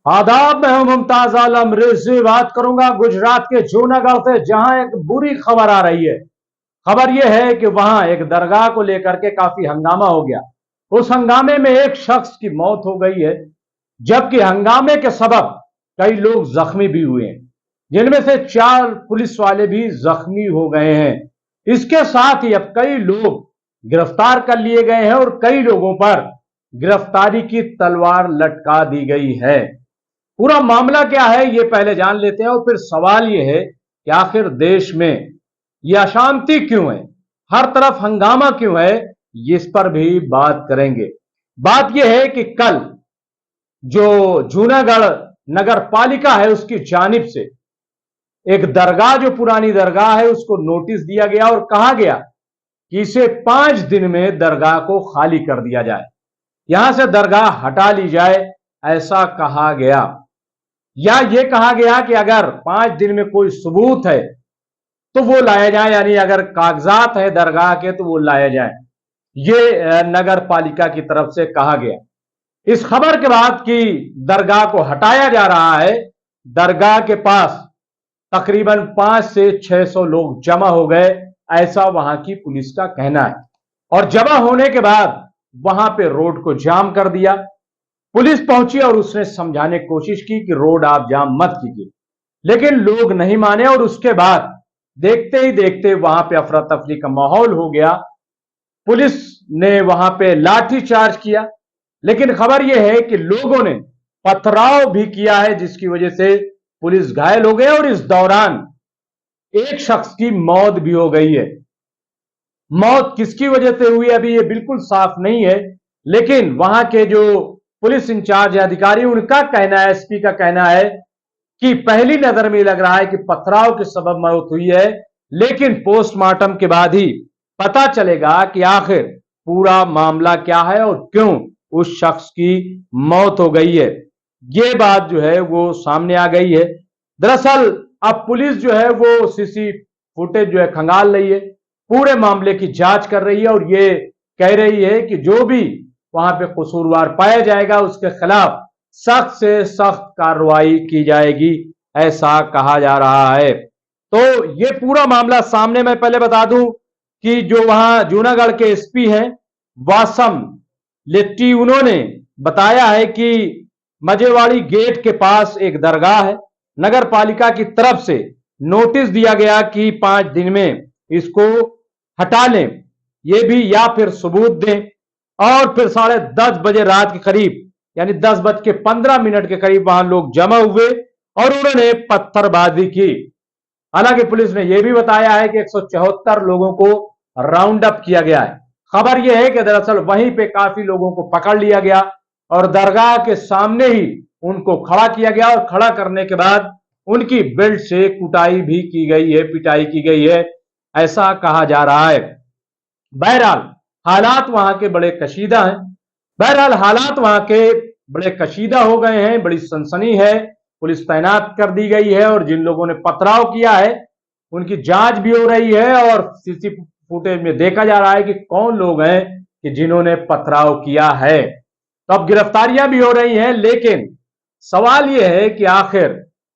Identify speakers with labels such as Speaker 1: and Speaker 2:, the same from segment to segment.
Speaker 1: आदाब, मैं हूं मुमताज आलम। रिजवी बात करूंगा गुजरात के जूनागढ़ से, जहां एक बुरी खबर आ रही है। खबर यह है कि वहां एक दरगाह को लेकर के काफी हंगामा हो गया। उस हंगामे में एक शख्स की मौत हो गई है, जबकि हंगामे के सबब कई लोग जख्मी भी हुए हैं, जिनमें से 4 पुलिस वाले भी जख्मी हो गए हैं। इसके साथ ही अब कई लोग गिरफ्तार कर लिए गए हैं और कई लोगों पर गिरफ्तारी की तलवार लटका दी गई है। पूरा मामला क्या है ये पहले जान लेते हैं, और फिर सवाल ये है कि आखिर देश में ये अशांति क्यों है, हर तरफ हंगामा क्यों है, इस पर भी बात करेंगे। बात यह है कि कल जो जूनागढ़ नगर पालिका है उसकी जानिब से एक दरगाह, जो पुरानी दरगाह है, उसको नोटिस दिया गया और कहा गया कि इसे 5 दिन में दरगाह को खाली कर दिया जाए, यहां से दरगाह हटा ली जाए, ऐसा कहा गया। या यह कहा गया कि अगर 5 दिन में कोई सबूत है तो वो लाया जाए, यानी अगर कागजात है दरगाह के तो वो लाया जाए। ये नगर पालिका की तरफ से कहा गया। इस खबर के बाद कि दरगाह को हटाया जा रहा है, दरगाह के पास तकरीबन 5 से 600 लोग जमा हो गए, ऐसा वहां की पुलिस का कहना है। और जमा होने के बाद वहां पे रोड को जाम कर दिया। पुलिस पहुंची और उसने समझाने की कोशिश की कि रोड आप जाम मत कीजिए, लेकिन लोग नहीं माने और उसके बाद देखते ही देखते वहां पे अफरा तफरी का माहौल हो गया। पुलिस ने वहां पे लाठी चार्ज किया, लेकिन खबर यह है कि लोगों ने पथराव भी किया है, जिसकी वजह से पुलिस घायल हो गई और इस दौरान एक शख्स की मौत भी हो गई है। मौत किसकी वजह से हुई अभी ये बिल्कुल साफ नहीं है, लेकिन वहां के जो पुलिस इंचार्ज अधिकारी, उनका कहना है, एसपी का कहना है कि पहली नजर में लग रहा है कि पथराव के सबब मौत हुई है, लेकिन पोस्टमार्टम के बाद ही पता चलेगा कि आखिर पूरा मामला क्या है और क्यों उस शख्स की मौत हो गई है। ये बात जो है वो सामने आ गई है। दरअसल अब पुलिस जो है वो सीसी फुटेज जो है खंगाल रही है, पूरे मामले की जांच कर रही है और ये कह रही है कि जो भी वहां पे कसूरवार पाया जाएगा उसके खिलाफ सख्त से सख्त कार्रवाई की जाएगी, ऐसा कहा जा रहा है। तो ये पूरा मामला सामने, मैं पहले बता दूं कि जो वहां जूनागढ़ के एसपी हैं वासम लेट्टी, उन्होंने बताया है कि मजेवाड़ी गेट के पास एक दरगाह है, नगर पालिका की तरफ से नोटिस दिया गया कि 5 दिन में इसको हटा लें, ये भी या फिर सबूत दें। और फिर 10:30 बजे रात के करीब, यानी 10:15 के करीब वहां लोग जमा हुए और उन्होंने पत्थरबाजी की। हालांकि पुलिस ने यह भी बताया है कि 174 लोगों को राउंड अप किया गया है। खबर यह है कि दरअसल वहीं पे काफी लोगों को पकड़ लिया गया और दरगाह के सामने ही उनको खड़ा किया गया और खड़ा करने के बाद उनकी बेल्ट से कुटाई भी की गई है, पिटाई की गई है, ऐसा कहा जा रहा है। बहरहाल हालात वहां के बड़े कशीदा हैं। बहरहाल हालात वहां के बड़े कशीदा हो गए हैं, बड़ी सनसनी है। पुलिस तैनात कर दी गई है और जिन लोगों ने पथराव किया है उनकी जांच भी हो रही है और सीसी फुटेज में देखा जा रहा है कि कौन लोग हैं कि जिन्होंने पथराव किया है। तो अब गिरफ्तारियां भी हो रही हैं, लेकिन सवाल यह है कि आखिर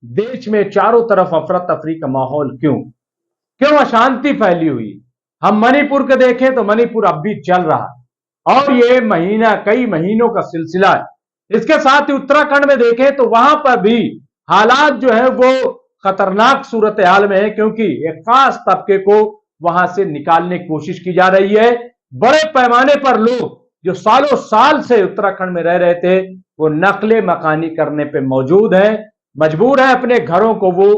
Speaker 1: देश में चारों तरफ अफरा तफरी का माहौल क्यों क्यों अशांति फैली हुई। हम मणिपुर के देखें तो मणिपुर अब भी चल रहा है और ये महीना, कई महीनों का सिलसिला है। इसके साथ ही उत्तराखंड में देखें तो वहां पर भी हालात जो है वो खतरनाक सूरत हाल में है, क्योंकि एक खास तबके को वहां से निकालने की कोशिश की जा रही है। बड़े पैमाने पर लोग जो सालों साल से उत्तराखंड में रह रहे थे वो नकले मकानी करने पे मौजूद है, मजबूर है, अपने घरों को वो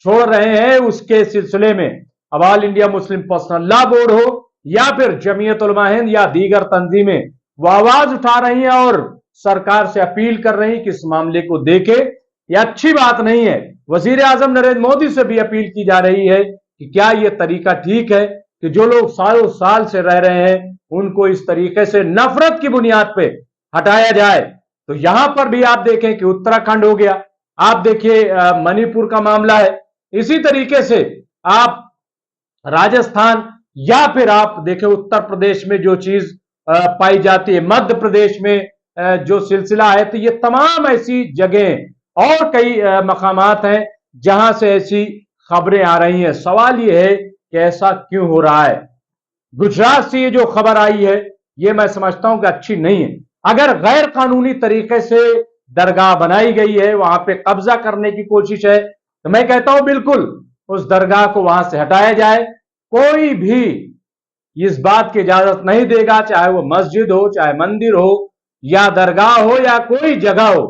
Speaker 1: छोड़ रहे हैं। उसके सिलसिले में अब all India Muslim personal law board हो या फिर जमीयत उलमा हिंद या दीगर तंजीमें वो आवाज उठा रही हैं और सरकार से अपील कर रही कि इस मामले को देखे। यह अच्छी बात नहीं है। वजीर आजम नरेंद्र मोदी से भी अपील की जा रही है कि क्या यह तरीका ठीक है कि जो लोग सालों साल से रह रहे हैं उनको इस तरीके से नफरत की बुनियाद पे हटाया जाए। तो यहां पर भी आप देखें कि उत्तराखंड हो गया, आप देखिए मणिपुर का मामला है, इसी तरीके से आप राजस्थान या फिर आप देखें उत्तर प्रदेश में जो चीज पाई जाती है, मध्य प्रदेश में जो सिलसिला है, तो ये तमाम ऐसी जगह और कई मकामात हैं जहां से ऐसी खबरें आ रही हैं। सवाल यह है कि ऐसा क्यों हो रहा है। गुजरात से ये जो खबर आई है ये मैं समझता हूं कि अच्छी नहीं है। अगर गैर कानूनी तरीके से दरगाह बनाई गई है, वहां पे कब्जा करने की कोशिश है, तो मैं कहता हूं बिल्कुल उस दरगाह को वहां से हटाया जाए। कोई भी इस बात की इजाजत नहीं देगा, चाहे वो मस्जिद हो, चाहे मंदिर हो, या दरगाह हो, या कोई जगह हो,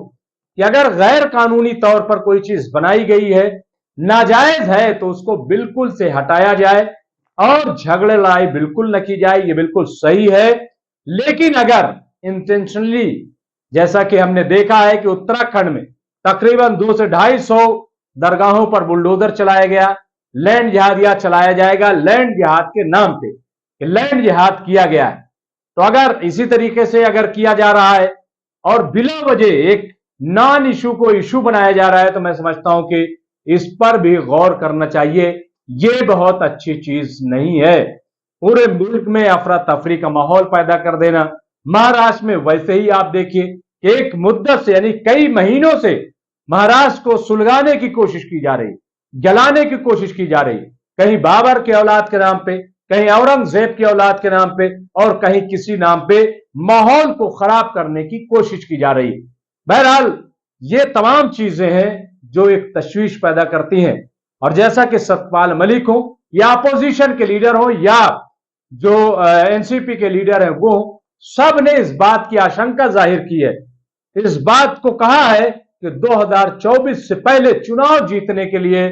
Speaker 1: कि अगर गैर कानूनी तौर पर कोई चीज बनाई गई है, नाजायज है, तो उसको बिल्कुल से हटाया जाए और झगड़े लड़ाई बिल्कुल न की जाए। ये बिल्कुल सही है। लेकिन अगर इंटेंशनली, जैसा कि हमने देखा है कि उत्तराखंड में तकरीबन 200 से 250 दरगाहों पर बुलडोजर चलाया गया, लैंड जिहादिया चलाया जाएगा लैंड जिहाद के नाम पे, लैंड जिहाद किया गया है। तो अगर इसी तरीके से अगर किया जा रहा है और बिला वजह एक नॉन इशू को इशू बनाया जा रहा है, तो मैं समझता हूं कि इस पर भी गौर करना चाहिए। ये बहुत अच्छी चीज नहीं है। पूरे मुल्क में अफरा तफरी का माहौल पैदा कर देना। महाराष्ट्र में वैसे ही आप देखिए एक मुद्दत से, यानी कई महीनों से महाराष्ट्र को सुलगाने की कोशिश की जा रही, जलाने की कोशिश की जा रही, कहीं बाबर के औलाद के नाम पे, कहीं औरंगजेब की औलाद के नाम पे, और कहीं किसी नाम पे माहौल को खराब करने की कोशिश की जा रही। बहरहाल ये तमाम चीजें हैं जो एक तशवीश पैदा करती हैं। और जैसा कि सतपाल मलिक हो, या अपोजिशन के लीडर हो, या जो एनसीपी के लीडर हैं, वो सब ने इस बात की आशंका जाहिर की है, इस बात को कहा है कि 2024 से पहले चुनाव जीतने के लिए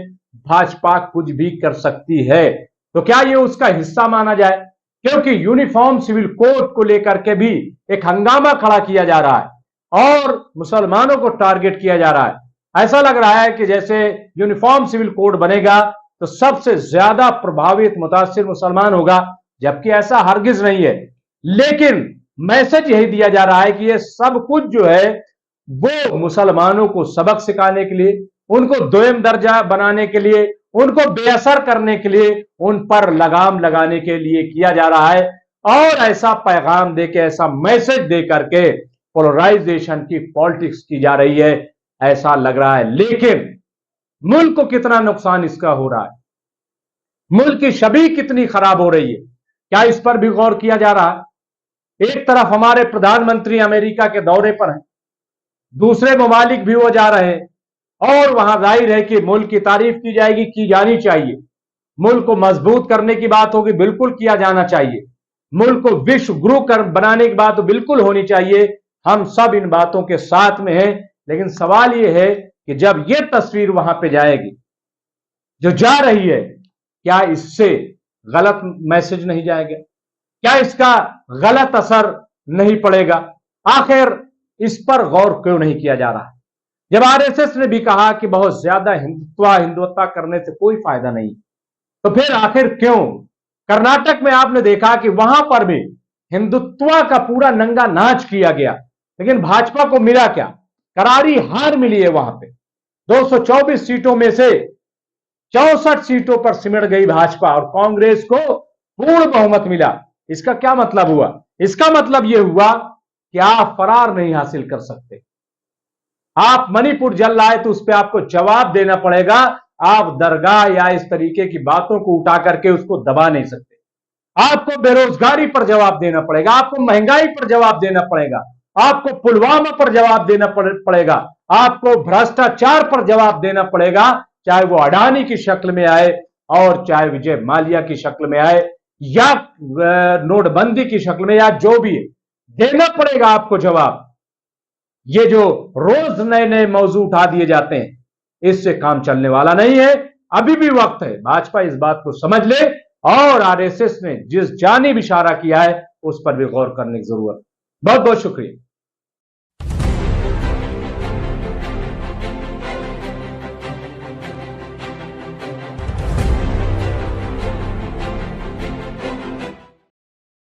Speaker 1: भाजपा कुछ भी कर सकती है। तो क्या ये उसका हिस्सा माना जाए? क्योंकि यूनिफॉर्म सिविल कोड को लेकर के भी एक हंगामा खड़ा किया जा रहा है और मुसलमानों को टारगेट किया जा रहा है। ऐसा लग रहा है कि जैसे यूनिफॉर्म सिविल कोड बनेगा तो सबसे ज्यादा प्रभावित मुतासिर मुसलमान होगा, जबकि ऐसा हरगिज नहीं है। लेकिन मैसेज यही दिया जा रहा है कि ये सब कुछ जो है वो मुसलमानों को सबक सिखाने के लिए, उनको दोयम दर्जा बनाने के लिए, उनको बेअसर करने के लिए, उन पर लगाम लगाने के लिए किया जा रहा है। और ऐसा पैगाम देके, ऐसा मैसेज दे करके पोलराइजेशन की पॉलिटिक्स की जा रही है, ऐसा लग रहा है। लेकिन मुल्क को कितना नुकसान इसका हो रहा है, मुल्क की छवि कितनी खराब हो रही है, क्या इस पर भी गौर किया जा रहा है? एक तरफ हमारे प्रधानमंत्री अमेरिका के दौरे पर हैं, दूसरे ममालिक भी वो जा रहे हैं, और वहां जाहिर है कि मुल्क की तारीफ की जाएगी, की जानी चाहिए। मुल्क को मजबूत करने की बात होगी, बिल्कुल किया जाना चाहिए। मुल्क को विश्व गुरु बनाने की बात तो बिल्कुल होनी चाहिए। हम सब इन बातों के साथ में हैं। लेकिन सवाल यह है कि जब यह तस्वीर वहां पे जाएगी, जो जा रही है, क्या इससे गलत मैसेज नहीं जाएगा? क्या इसका गलत असर नहीं पड़ेगा? आखिर इस पर गौर क्यों नहीं किया जा रहा है? जब आरएसएस ने भी कहा कि बहुत ज्यादा हिंदुत्व करने से कोई फायदा नहीं, तो फिर आखिर क्यों? कर्नाटक में आपने देखा कि वहां पर भी हिंदुत्व का पूरा नंगा नाच किया गया, लेकिन भाजपा को मिला क्या? करारी हार मिली है वहां पे। 224 सीटों में से 64 सीटों पर सिमट गई भाजपा और कांग्रेस को पूर्ण बहुमत मिला। इसका क्या मतलब हुआ? इसका मतलब यह हुआ कि आप फरार नहीं हासिल कर सकते। आप मणिपुर जल लाए तो उस पर आपको जवाब देना पड़ेगा। आप दरगाह या इस तरीके की बातों को उठा करके उसको दबा नहीं सकते। आपको बेरोजगारी पर जवाब देना पड़ेगा, आपको महंगाई पर जवाब देना पड़ेगा, आपको पुलवामा पर जवाब देना पड़ेगा, आपको भ्रष्टाचार पर जवाब देना पड़ेगा, चाहे वो अडानी की शक्ल में आए और चाहे विजय माल्या की शक्ल में आए या नोटबंदी की शक्ल में, या जो भी है, देना पड़ेगा आपको जवाब। ये जो रोज नए नए मौजू उठा दिए जाते हैं, इससे काम चलने वाला नहीं है। अभी भी वक्त है, भाजपा इस बात को समझ ले और आरएसएस ने जिस जानिब इशारा किया है उस पर भी गौर करने की जरूरत है। बहुत बहुत शुक्रिया।